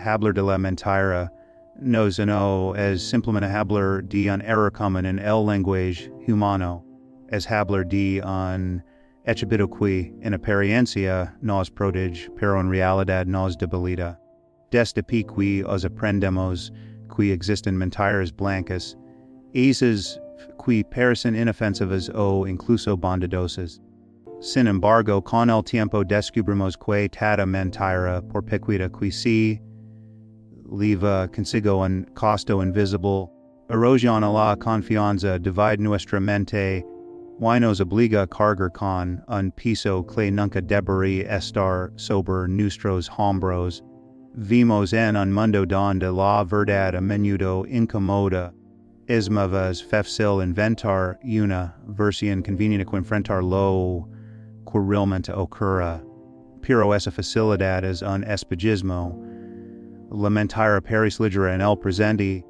hablar de la mentira, nos no es simplemente hablar de un error común en el lenguaje humano, es hablar de un hecho que en apariencia nos protege, pero en realidad nos debilita. Desde que os aprendemos que existen mentiras blancas, esas que parecen inofensivas o incluso bondadosas. Sin embargo, con el tiempo descubrimos que toda mentira, por pequeña que sea, lleva consigo un costo invisible, erosiona la confianza, divide nuestra mente, y nos obliga a cargar con un peso que nunca debería estar sobre nuestros hombros. Vimos en un mundo donde la verdad a menudo incomoda. Es más fácil inventar una versión conveniente que enfrentar lo que realmente ocurre. Pero esa facilidad es un espejismo. La mentira parece ligera en el presente,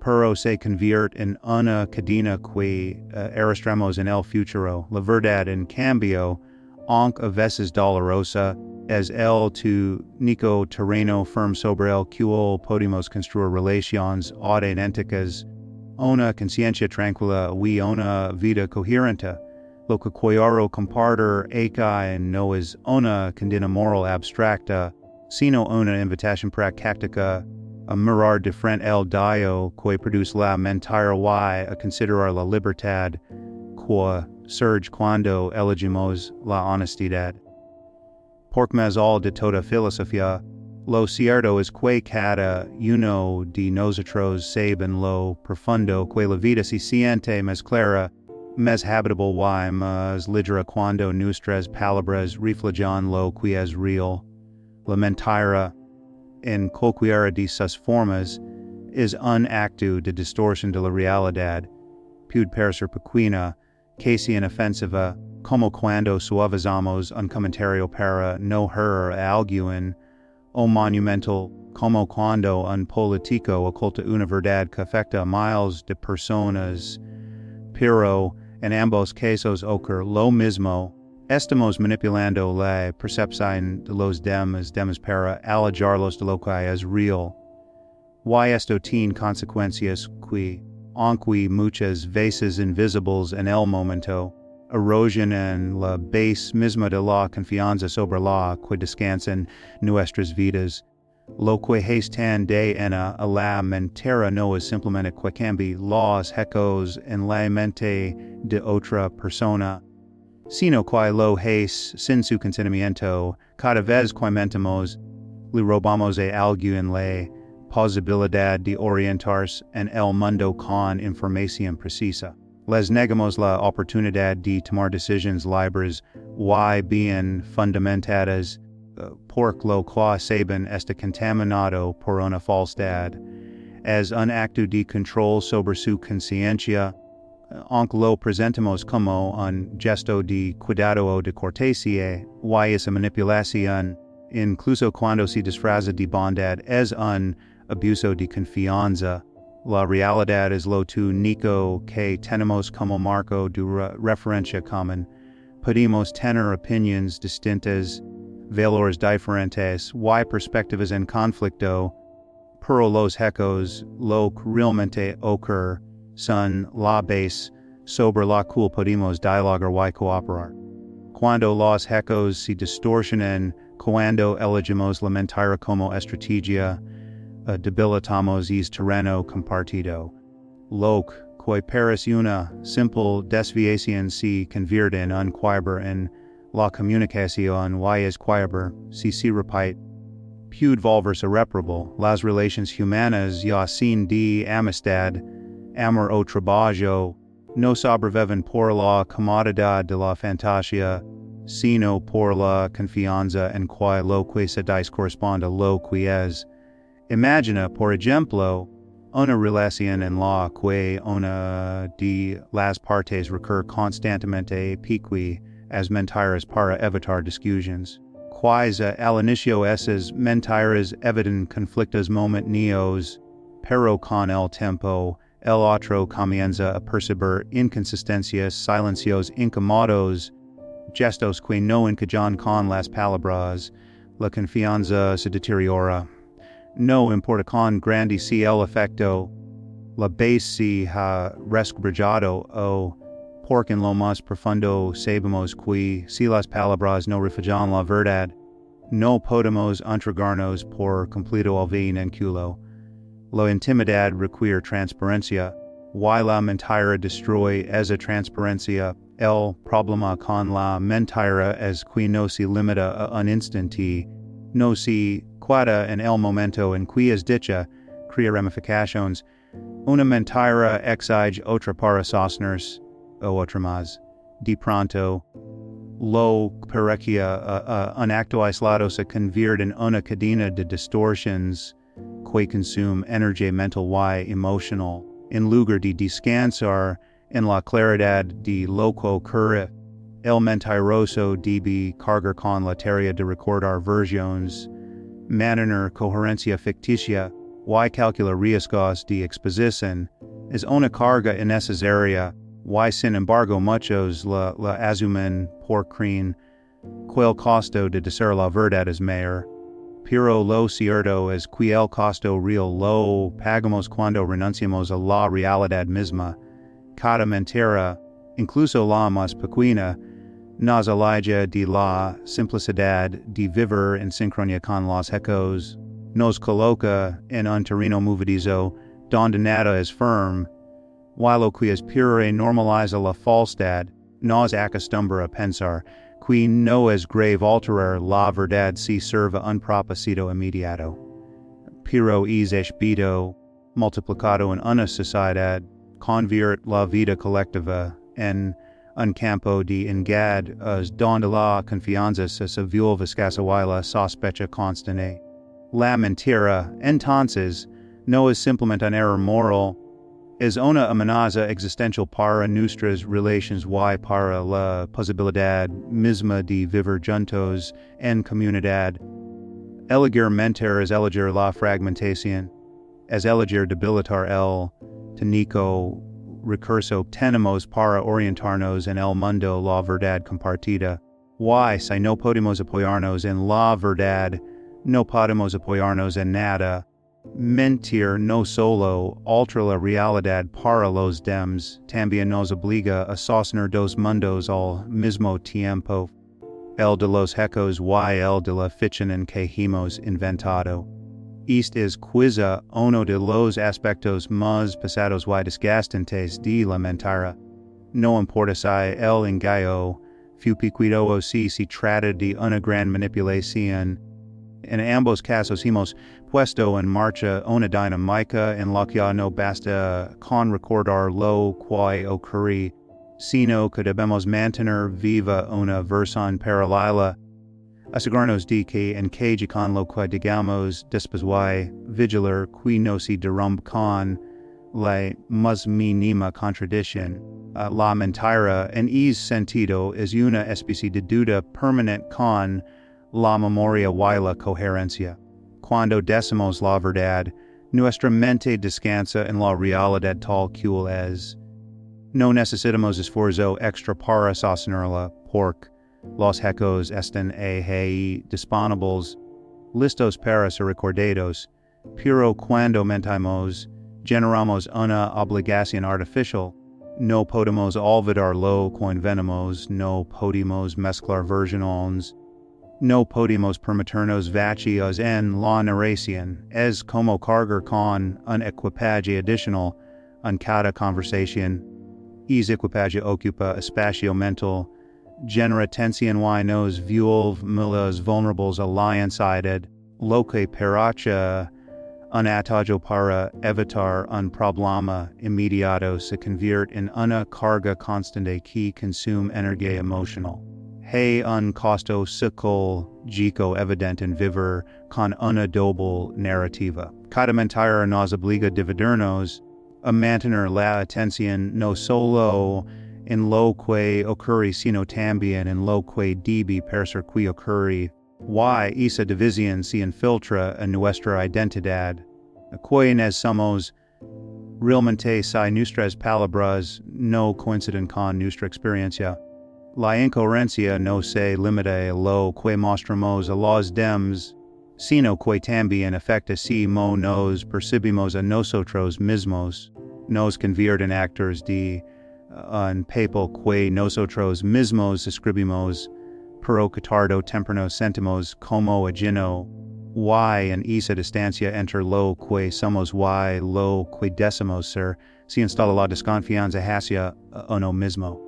pero se convierte en una cadena que arrastramos en el futuro. La verdad, en cambio, aunque a veces dolorosa, es el único terreno firme sobre el cual podemos construir relaciones auténticas, una conciencia tranquila y una vida coherente. Lo que quiero compartir aquí no es una condena moral abstracta, sino una invitación práctica a mirar de frente el daño que produce la mentira y a considerar la libertad que surge cuando elegimos la honestidad. Porque más all de toda filosofía, lo cierto es que cada uno de nosotros sabe en lo profundo que la vida se siente más clara, más habitable y más ligera cuando nuestras palabras reflejan lo que es real. La mentira, en cualquiera de sus formas, es un acto de distorsión de la realidad. Puede parecer pequeña, casi inofensiva, como cuando suavizamos un comentario para no herir a alguien, o monumental, como cuando un político oculta una verdad que afecta a miles de personas. Pero, en ambos casos ocurre lo mismo. Estamos manipulando la percepción de los demás para alejarlos de lo que es real. Y esto tiene consecuencias que, aunque muchas veces invisibles en el momento, erosion en la base misma de la confianza sobre la que descansan nuestras vidas. Lo que es tan de a la mentira no es simplemente que cambie los ecos en la mente de otra persona, sino que lo es sin su consentimiento. Cada vez que mentamos, le robamos a alguien la posibilidad de orientarse en el mundo con información precisa. Les negamos la oportunidad de tomar decisiones libres y bien fundamentadas, porque lo que saben está contaminado por una falsedad. Es un acto de control sobre su conciencia, aunque lo presentemos como un gesto de cuidado o de cortesía, y esa manipulación, incluso cuando se disfraza de bondad, es un abuso de confianza. La realidad es lo único que tenemos como marco de referencia común. Podemos tener opiniones distintas, valores diferentes y perspectivas en conflicto, pero los hechos, lo que realmente ocurre, son la base sobre la cual podemos dialogar y cooperar. Cuando los hechos se distorsionan, cuando elegimos la mentira como estrategia, debilitamos ese terreno compartido. Lo que parece una simple desviación se convierte en un quiebre en la comunicación y es quiebre, si se repite, puede volverse irreparable. Las relaciones humanas ya sin de amistad, amor o trabajo, no sobreviven por la comodidad de la fantasía, sino por la confianza en que lo que se dice corresponde a lo que es. Imagina, por ejemplo, una relación en la que una de las partes recurre constantemente a pequeñas mentiras para evitar discusiones. Quizá al inicio esas mentiras evitan conflictos momentáneos, pero con el tiempo, el otro comienza a percibir inconsistencias, silencios incómodos, gestos que no encajan con las palabras, la confianza se deteriora. no importa con grandi si el efecto, la base si ha resquebrajado o porque en lo más profundo sabemos que si las palabras no reflejan la verdad, no podemos entregarnos por completo al vínculo. La intimidad requiere transparencia. Y la mentira destruye esa transparencia. El problema con la mentira es que no se limita a un instante, no se queda en el momento en que es dicha, crea ramificaciones. Una mentira exige otra para sostenerse, o otra más. De pronto, lo parecchia un acto aislado se convierte en una cadena de distorsiones que consume energía mental y emocional. En lugar de descansar en la claridad de lo que ocurre, el mentiroso debe cargar con la tarea de recordar versiones, mantener coherencia ficticia y calcular riesgos de exposición. Es una carga innecesaria y sin embargo muchos la asumen por creer que el costo de decir la verdad es mayor. Pero lo cierto es que el costo real lo pagamos cuando renunciamos a la realidad misma. Cada mentira, incluso la más pequeña, nos aleja de la simplicidad de vivir en sincronía con los ecos, nos coloca en un terreno movedizo donde nada es firme, y lo que es pure normaliza la falsedad, nos acostumbra a pensar que no es grave alterar la verdad si sirve un propósito inmediato. Pero es exhibido, multiplicado en una sociedad, convierte la vida colectiva en un campo de engaños donde la confianza se vuelve escasa y la sospecha constante. La mentira, entonces, no es simplemente un error moral, es una amenaza existencial para nuestras relaciones y para la posibilidad misma de vivir juntos en comunidad. Elegir mentir es elegir la fragmentación, es elegir debilitar el técnico recurso tenemos para orientarnos en el mundo la verdad compartida. Y si no podemos apoyarnos en la verdad, no podemos apoyarnos en nada. Mentir no solo altera la realidad para los demás, también nos obliga a sostener dos mundos al mismo tiempo, el de los hechos y el de la ficción en que hemos inventado. Este es quizá uno de los aspectos más pesados y desgastantes de la mentira. No importa si el engaño fue pequeño o si se trata de una gran manipulación. En ambos casos hemos puesto en marcha una dinámica en la que no basta con recordar lo que ocurre, sino que debemos mantener viva una versión paralela, asegurarnos de que encaje con lo que digamos después y vigilar que no se derrumbe con la más mínima contradicción. La mentira en ese sentido es una especie de duda permanente con la memoria y la coherencia. Cuando decimos la verdad, nuestra mente descansa en la realidad tal cual es. No necesitamos esfuerzo extra para sostenerla, porque los hechos están ahí disponibles, listos para ser recordados, pero cuando mentimos, generamos una obligación artificial. No podemos olvidar lo que inventamos, no podemos mezclar versiones, no podemos permitirnos vacíos en la narración. Es como cargar con un equipaje adicional en cada conversación. Ese equipaje ocupa espacio mental, genera tensión y nos vuelve más vulnerables a la ansiedad, lo que parece un atajo para evitar un problema inmediato se convierte en una carga constante que consume energía emocional. Hay un costo psicológico evidente en vivir con una doble narrativa. Cada mentira nos obliga a dividirnos, a mantener la atención no solo en lo que ocurre sino también en lo que debe parecer que ocurre. Y esa división se infiltra en nuestra identidad. Quienes somos realmente si nuestras palabras no coinciden con nuestra experiencia. La incoherencia no se limita a lo que mostramos a los demás, sino que también afecta si mo nos percibimos a nosotros mismos, nos convierte en actores de un papel que nosotros mismos escribimos, pero que tarde o temprano sentimos como ajeno, y en esa distancia entre lo que somos y lo que decimos ser, se instala la desconfianza hacia uno mismo.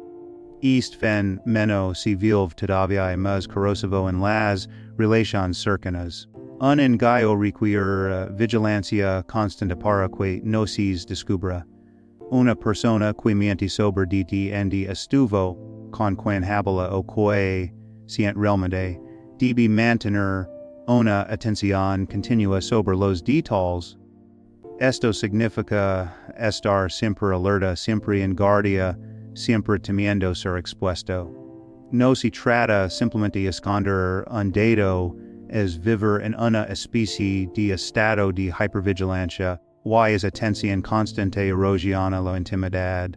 East fen menos si vive todavía más corrosivo en las relaciones cercanas. Un engaño requiere vigilancia constante para que no se descubra. Una persona que miente sobre ti estuvo con quien habla o que siente realmente debe mantener una atención continua sobre los detalles. Esto significa estar siempre alerta, siempre en guardia, siempre temiendo ser expuesto. No se trata simplemente de esconder un dato, es vivir en una especie de estado de hipervigilancia, y es atención constante erosiona la intimidad.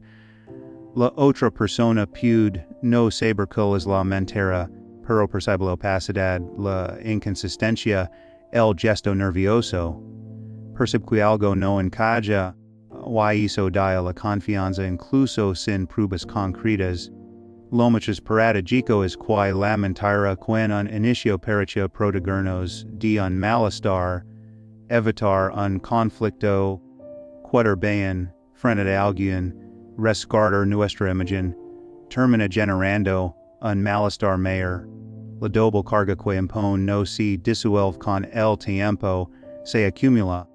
La otra persona puede no saber cuál es la mentira, pero percibe la opacidad, la inconsistencia, el gesto nervioso. Percibe que algo no encaja, y eso da la confianza incluso sin pruebas concretas. Lo más paradójico es que la mentira quien un inicio pareció protegernos de un malestar, evitar un conflicto, quedar bien frente a alguien, resguardar nuestra imagen, termina generando un malestar mayor. La doble carga que impone no se disuelve con el tiempo, se acumula.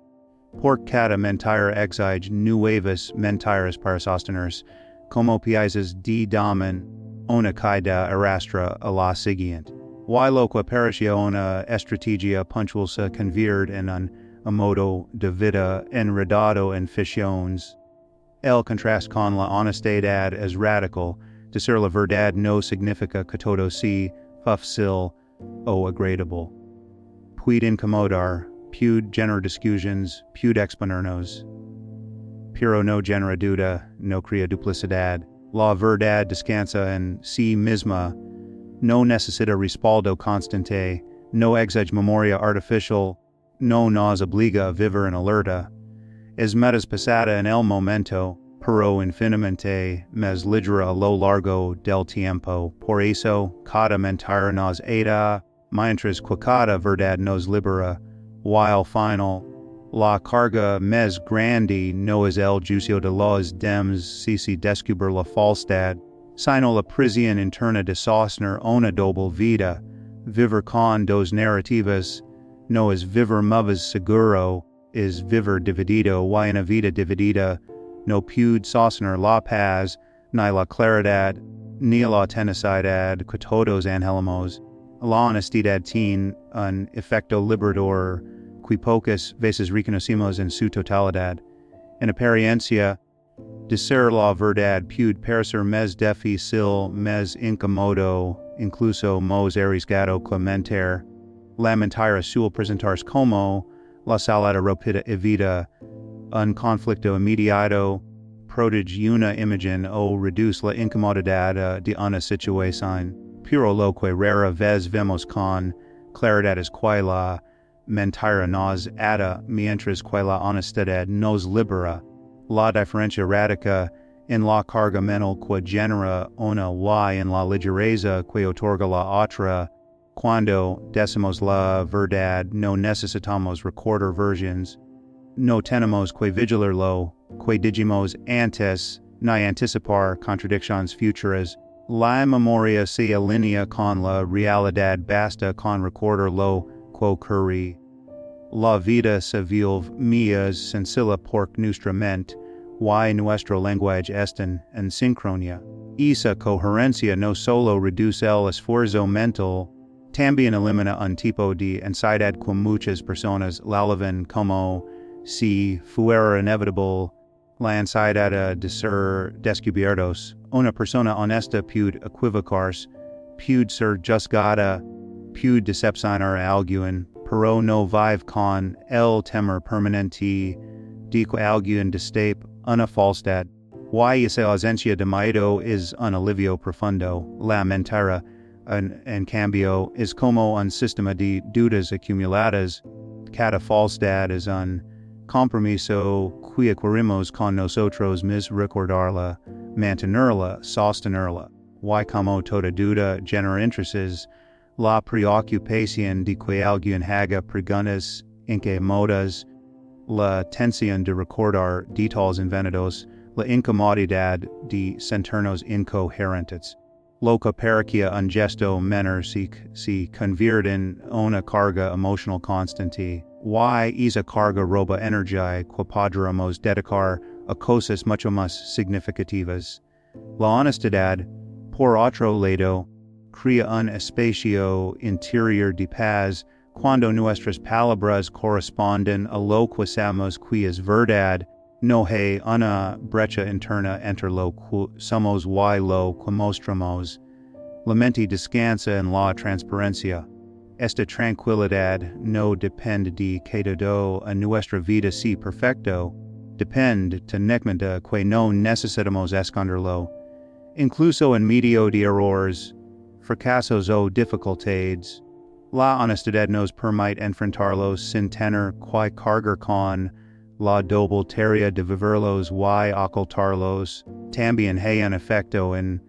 Por cada mentira exige nuevas mentiras para sostenerse, como piezas de domen, una caída arrastra a la siguiente. Y lo que pareció una estrategia puntual se convierte en un modo de vida enredado en ficciones. El contraste con la honestidad es radical. Decir la verdad no significa que todo sea fácil o agradable. Puede incomodar, puede generar discusiones, puede exponernos. Pero no genera duda, no crea duplicidad. La verdad descansa en sí misma, no necesita respaldo constante, no exige memoria artificial, no nos obliga a vivir en alerta. Es más pasada en el momento, pero infinitamente más ligera a lo largo del tiempo. Por eso, cada mentira nos aida, mientras que cada verdad nos libera, while final, la carga más grande no es el juicio de los demás si se descubre la falsedad, sino la prisión interna de sostener una doble vida. Vivir con dos narrativas no es vivir más seguro, es vivir dividido, y una vida dividida no puede sostener la paz, ni la claridad, ni la autenticidad que todos anhelamos. La honestidad tiene un efecto liberador que pocas veces reconocemos en su totalidad. En apariencia, decir la verdad puede parecer más difícil, más incómodo, incluso más arriesgado que mentir. La mentira suele presentarse como la salida rápida evita un conflicto inmediato, protege una imagen o reduce la incomodidad de una situación. Pero lo que rara vez vemos con claridad es que la mentira nos ata mientras que la honestidad nos libera. La diferencia radica en la carga mental que genera una y en la ligereza que otorga la otra. Cuando decimos la verdad no necesitamos recordar versiones. No tenemos que vigilar lo que dijimos antes, ni anticipar contradicciones futuras. La memoria se alinea con la realidad, basta con recordar lo que ocurre. La vida se vive más sencilla porque nuestra mente y nuestro lenguaje están en sincronía. Esa coherencia no solo reduce el esfuerzo mental, también elimina un tipo de ansiedad que muchas personas la viven como si fuera inevitable. La ansiedad de ser descubiertos. Una persona honesta puede equivocarse, puede ser juzgada, puede decepcionar a alguien, pero no vive con el temor permanente de que alguien destape una falsedad. Y esa ausencia de miedo es un alivio profundo. La mentira en cambio, es como un sistema de dudas acumuladas, cada falsedad es un compromiso que adquirimos con nosotros mismos recordarla, mantenerla, sostenerla. Y como toda duda genera intereses, la preocupación de que alguien haga preguntas incómodas, la tensión de recordar detalles inventados, la incomodidad de sentirnos incoherentes. Lo que parecía un gesto menor se convierte en una carga emocional constante. Y esa carga roba energía que podremos dedicar a cosas mucho más significativas. La honestidad, por otro lado, crea un espacio interior de paz cuando nuestras palabras corresponden a lo que sabemos que es verdad. No hay una brecha interna entre lo que somos y lo que mostramos. La mente descansa en la transparencia. Esta tranquilidad no depende de que todo en nuestra vida sea perfecto, depende técnicamente que no necesitamos esconderlo. Incluso en medio de errores, fracasos o dificultades, la honestidad nos permite enfrentarlos sin tener que cargar con la doble tarea de vivirlos y ocultarlos. También hay un efecto en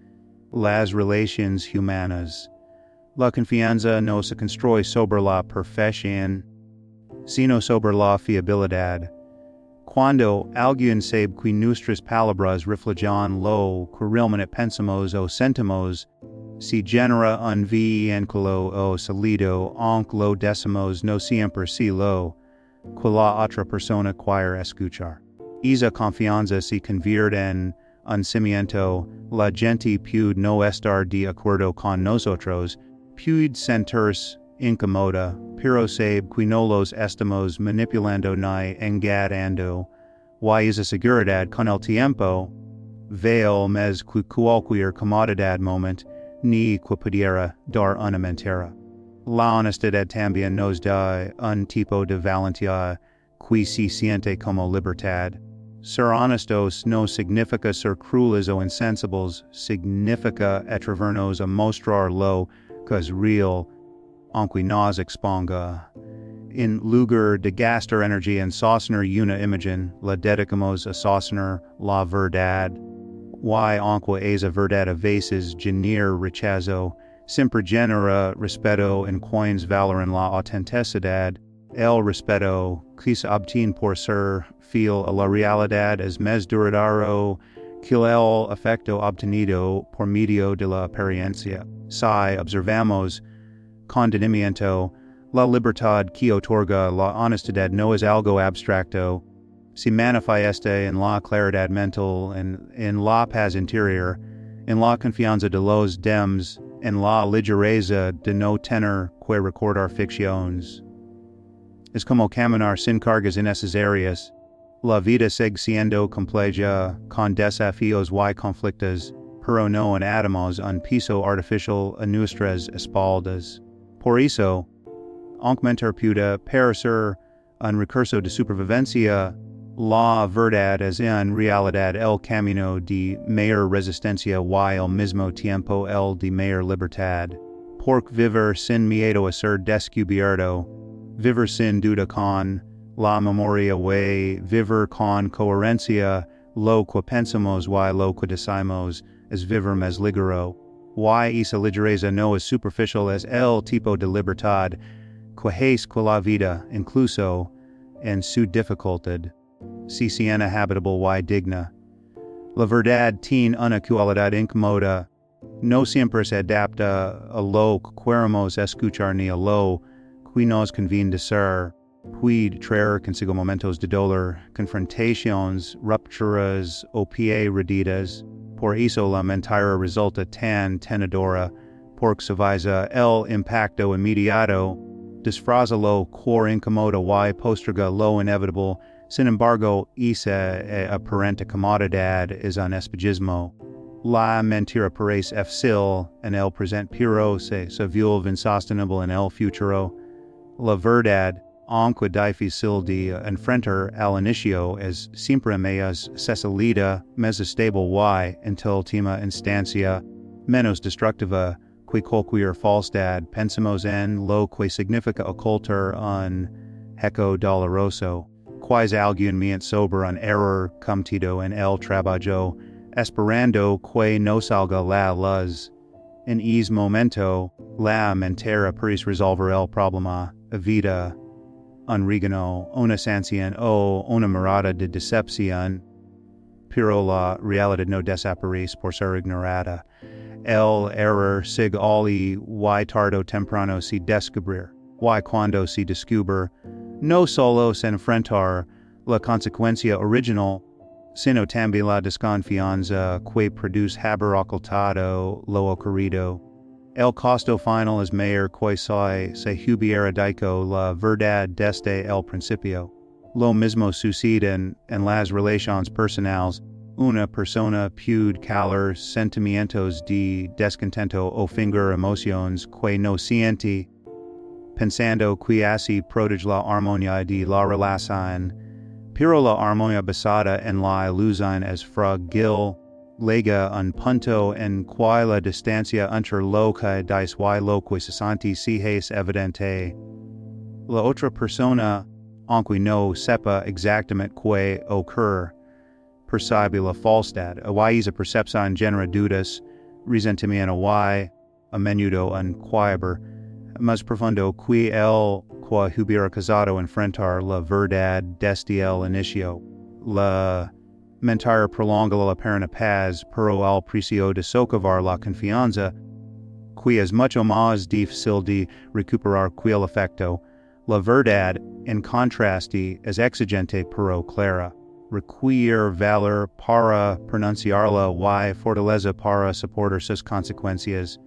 las relaciones humanas. La confianza no se construye sobre la perfección, sino sobre la fiabilidad. Cuando alguien sabe que nuestras palabras reflejan lo que realmente pensamos o sentimos, se genera un vínculo o sólido, aunque lo decimos no siempre si lo que la otra persona quiere escuchar. Esa confianza se convierte en un cimiento. La gente puede no estar de acuerdo con nosotros, puede sentirse incómoda, pero sabe que no los estamos manipulando ni engañando. Y esa seguridad con el tiempo, vale más que cualquier comodidad moment, ni que pudiera dar una mentira. La honestidad también nos da un tipo de valentía que se siente como libertad. Ser honestos no significa ser crueles o insensibles, significa atrevernos a mostrar lo que es real, aunque nos exponga. En lugar de gastar energía en sostener una imagen, la dedicamos a sostener la verdad. Y aunque esa verdad a veces genera rechazo, siempre genera respeto en quienes valoran la autenticidad. El respeto que se obtiene por ser fiel a la realidad es más duradero que el efecto obtenido por medio de la apariencia. Si observamos con detenimiento, la libertad que otorga la honestidad no es algo abstracto, se manifiesta en la claridad mental, en la paz interior, en la confianza de los demás, en la ligereza de no tener que recordar ficciones. Es como caminar sin cargas innecesarias. La vida sigue siendo compleja, con desafíos y conflictos, pero no añadamos un piso artificial a nuestras espaldas. Por eso, aunque mentir pueda parecer un recurso de supervivencia, la verdad es en realidad el camino de mayor resistencia y al mismo tiempo el de mayor libertad. Porque vivir sin miedo a ser descubierto, vivir sin duda con la memoria y vivir con coherencia, lo que pensamos y lo que decimos, es vivir más ligero. Y esa ligereza no es superficial, es el tipo de libertad que hace que la vida, incluso en su dificultad, se sienta habitable y digna. La verdad tiene una cualidad incómoda, no siempre se adapta a lo que queremos escuchar ni a lo que nos conviene decir. Puede traer consigo momentos de dolor, confrontaciones, rupturas o perdidas. Por eso la mentira resulta tan tenedora, porque suaviza el impacto inmediato, disfraza lo que incomoda y posterga lo inevitable. Sin embargo, esa aparente comodidad es un espejismo. La mentira parece fácil en el presente, pero se vuelve insostenible en el futuro. La verdad, aunque difícil de enfrentar al inicio, es siempre más sólida, más estable y, en última instancia, menos destructiva qui quoquier falstad, pensamos en lo que significa occultar un heco doloroso, quais alguien mient sober un error cometido en el trabajo, esperando que no salga la luz. En ese momento, la mentira puris resolver el problema, vida, un regano, una sanción o una mirada de decepción, pero la realidad no desaparece por ser ignorada. El error sig ali y tardo temprano se descubrir, y cuando se descubre, no solo se enfrentar la consecuencia original, sino también la desconfianza que produce haber ocultado lo ocurrido. El costo final es mayor que se hubiera dicho la verdad desde el principio. Lo mismo sucede en las relaciones personales. Una persona puede calar sentimientos de descontento o fingir emociones que no siente, pensando que así protege la armonía de la relación, pero la armonía basada en la ilusión es fragile, llega un punto en que la distancia entre lo que dice y lo que se siente se es evidente. La otra persona, aunque no sepa exactamente qué ocurre, percibe la falsedad, y esa percepción genera dudas, resentimiento y, a menudo, un quiebre más profundo que el que hubiera causado enfrentar la verdad desde el inicio. La mentira prolonga la aparente paz, pero al precio de socavar la confianza, que es mucho más difícil de recuperar que el efecto. La verdad, en contraste, es exigente pero clara. Require valor para pronunciarla y fortaleza para soportar sus consecuencias.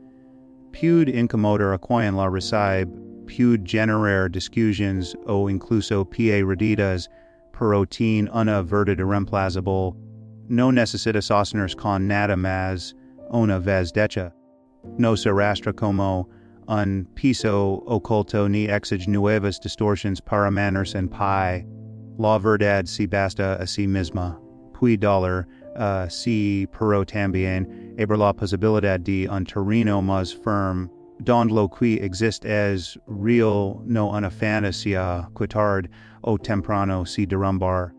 Puede incomodar a quien la recibe, puede generar discusiones o incluso perdidas, pero tiene una verdad irreemplazable. No necesita sostenerse con nada más, una vez dicha. No se arrastra como un piso oculto ni exige nuevas distorsiones para mantenerse en pie. La verdad se basta a sí misma. Puede doler, sí, pero también abre la posibilidad de un terreno más firme, donde lo que existe es real, no una fantasía que tarde o temprano se derrumbar.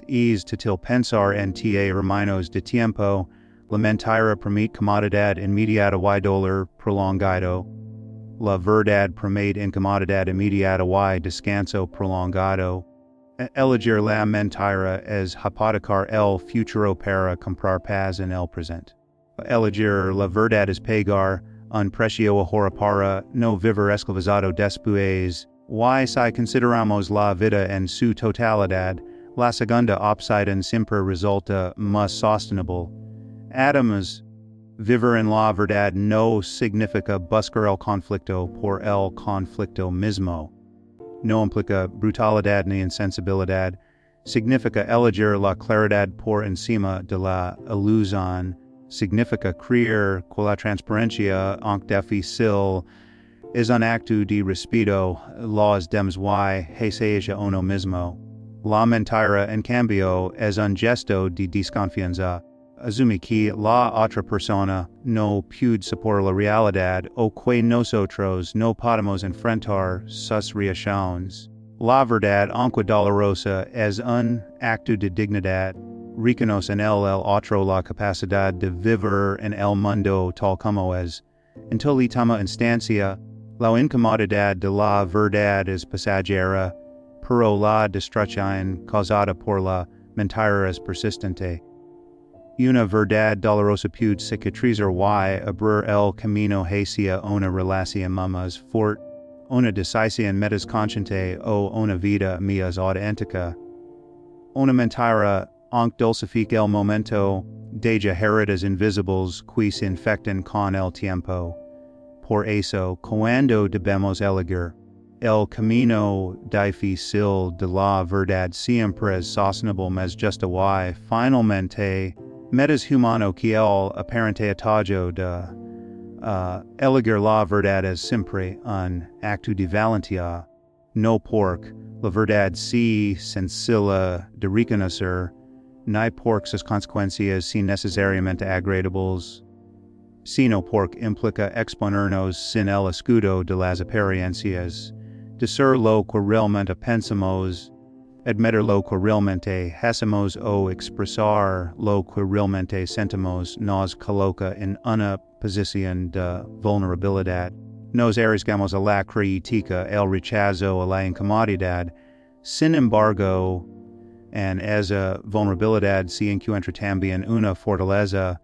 Es til pensar en hermanos de tiempo, la mentira permite comodidad inmediata y dolor prolongado. La verdad permite incomodidad inmediata y descanso prolongado. Elegir la mentira es hipotecar el futuro para comprar paz en el presente. Elegir la verdad es pagar un precio ahora para no vivir esclavizado después. Y si consideramos la vida en su totalidad, la segunda opción siempre resulta más sostenible. Además, vivir en la verdad no significa buscar el conflicto por el conflicto mismo. No implica brutalidad ni insensibilidad, significa elegir la claridad por encima de la ilusión, significa creer que la transparencia, aunque difícil, es un acto de respeto, los demás y hacia uno mismo. La mentira, en cambio, es un gesto de desconfianza. Asume que la otra persona no puede soportar la realidad o que nosotros no podemos enfrentar sus reacciones. La verdad, aunque dolorosa, es un acto de dignidad. Reconoce en el otro la capacidad de vivir en el mundo tal como es. En última instancia, la incomodidad de la verdad es pasajera, pero la destrucción causada por la mentira es persistente. Una verdad dolorosa puede cicatrizar y abrir el camino hacia una relación más fuerte, una decisión más consciente o una vida más auténtica. Una mentira, aunque dulcifica el momento, deja heridas invisibles que se infectan con el tiempo. Por eso, cuando debemos elegir, el camino difícil de la verdad siempre es sostenible más justo y finalmente metas humano que el aparente atallo de elegir la verdad es siempre un acto de valentía, no porque la verdad sea sencilla de reconocer, ni porque sus consecuencias sean necesariamente agradables. sino porque implica exponernos sin el escudo de las apariencias, decir lo que realmente pensamos, admitir lo que realmente hacemos o expresar lo que realmente sentimos nos coloca en una posición de vulnerabilidad. Nos arriesgamos a la crítica, el rechazo, a la incomodidad. Sin embargo, en esa vulnerabilidad se encuentra también una fortaleza,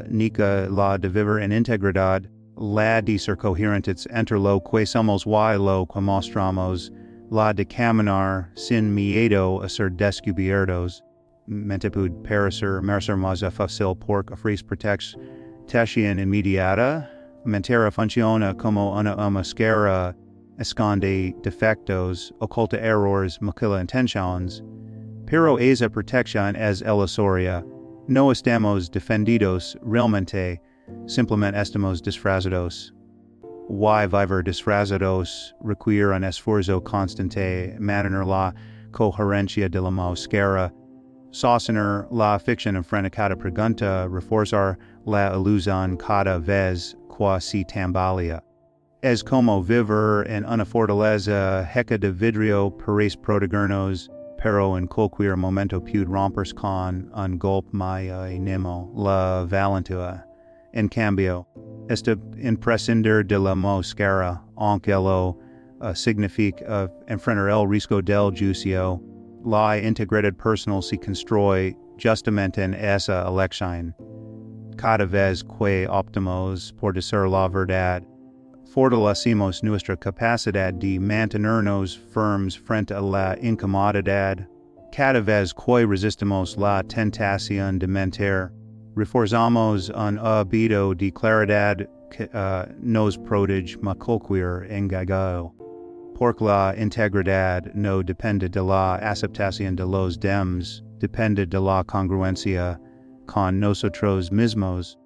nica la de vivir en integridad, la de ser coherentes entre lo que somos y lo que mostramos, la de caminar sin miedo a ser descubiertos. Mente puede parecer más fácil porque ofrece protección inmediata. Mentira funciona como una máscara, esconde defectos, oculta errores, maquilla intenciones. Pero esa protección es ilusoria. No estamos defendidos realmente, simplemente estamos disfrazados. Vivir disfrazados requiere un esfuerzo constante, mantener la coherencia de la máscara, sostener la ficción en frente a cada pregunta, reforzar la ilusión cada vez que se tambalea. Es como vivir en una fortaleza hecha de vidrio parece protegernos, pero en cualquier momento puede romperse con un golpe mínimo. La valentía, en cambio, está en prescindir de la máscara, aunque lo significa enfrentar el riesgo del juicio. La integridad personal se construye justamente en esa elección. Cada vez que optamos por decir la verdad, fortalecemos nuestra capacidad de mantenernos firmes frente a la incomodidad. Cada vez que resistimos la tentación de mentir, reforzamos un hábito de claridad que nos protege de cualquier engaño. Porque la integridad no depende de la aceptación de los demás, depende de la congruencia con nosotros mismos.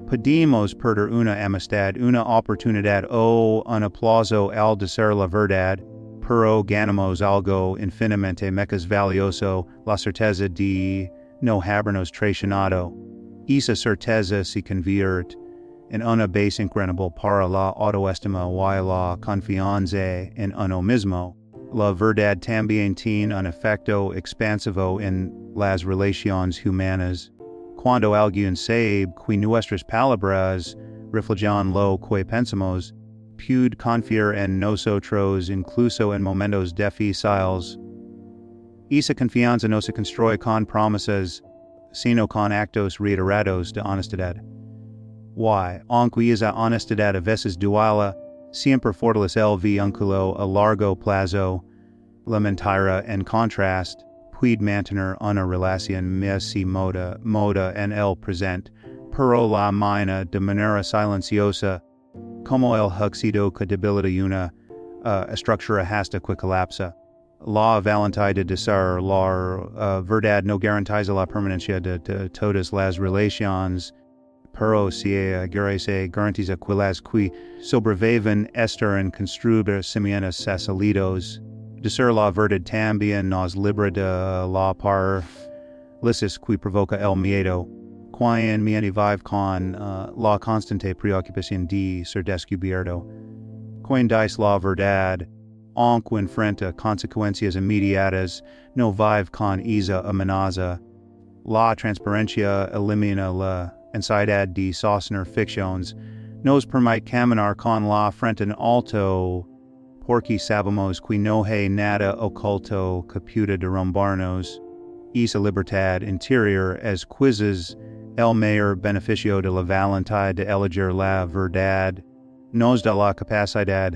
Podemos perder una amistad, una oportunidad o un aplauso al decir la verdad, pero ganamos algo infinitamente más valioso, la certeza de no habernos traicionado. Esa certeza se convierte en una base increíble para la autoestima y la confianza en uno mismo. La verdad también tiene un efecto expansivo en las relaciones humanas. Cuando alguien sabe que nuestras palabras reflejan lo que pensamos, puede confiar en nosotros incluso en momentos difíciles. Esa confianza no se construye con promesas, sino con actos reiterados de honestidad. Aunque esa honestidad a veces duela, siempre fortalece el vínculo a largo plazo. La mentira, en contraste, puede mantener una relación más moda en el presente, pero la mina de manera silenciosa, como el éxito que debilita una estructura hasta que colapsa. La valentía de decir la verdad no garantiza la permanencia de todas las relaciones, pero si garantiza que las que sobreviven están construidas semillas sólidas. Decir la verdad también nos libra de la parálisis que provoca el miedo. Quien vive con la constante preocupación de ser descubierto. Quien dice la verdad, aunque enfrenta consecuencias inmediatas, no vive con esa amenaza. La transparencia elimina la ansiedad de sostener ficciones, nos permite caminar con la frente en alto, porque sabemos que no hay nada oculto que pueda derrumbarnos. Esa libertad interior es quizás el mayor beneficio de la valentía de elegir la verdad. Nos da la capacidad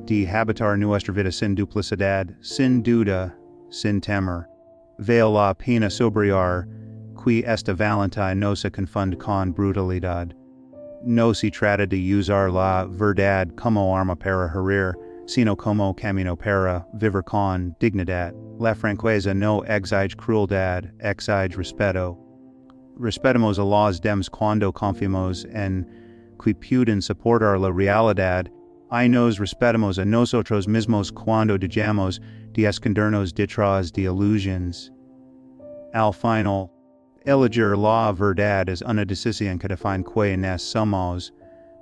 de habitar nuestra vida sin duplicidad, sin duda, sin temor. Vale la pena subrayar que esta valentía no se confunde con brutalidad. No se trata de usar la verdad como arma para herir, sino como camino para vivir con dignidad. La franqueza no exige crueldad, exige respeto. Respetamos a los demás cuando confiamos en que pueden soportar la realidad, y nos respetamos a nosotros mismos cuando dejamos de escondernos detrás de ilusiones. Al final, eleger la verdad es una decisión que define quiénes somos.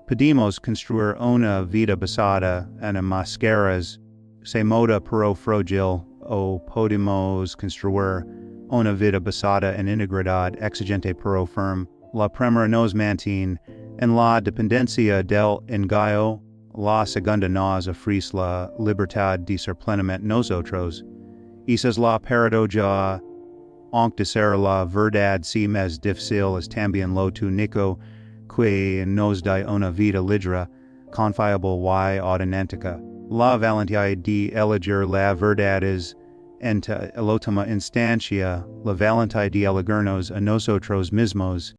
Pedimos construir una vida basada en máscaras. Se moda pero frágil, o podemos construir una vida basada en integridad exigente pero firme. La primera nos mantiene en la dependencia del engaño. La segunda nos ofrece la libertad de ser plenamente nosotros. Esa es la paradoja, aunque ser la verdad si más difícil es también lo único que nos da una vida libre, confiable y auténtica. La valentía de elegir la verdad es, en última instancia, la valentía de elegirnos a nosotros mismos.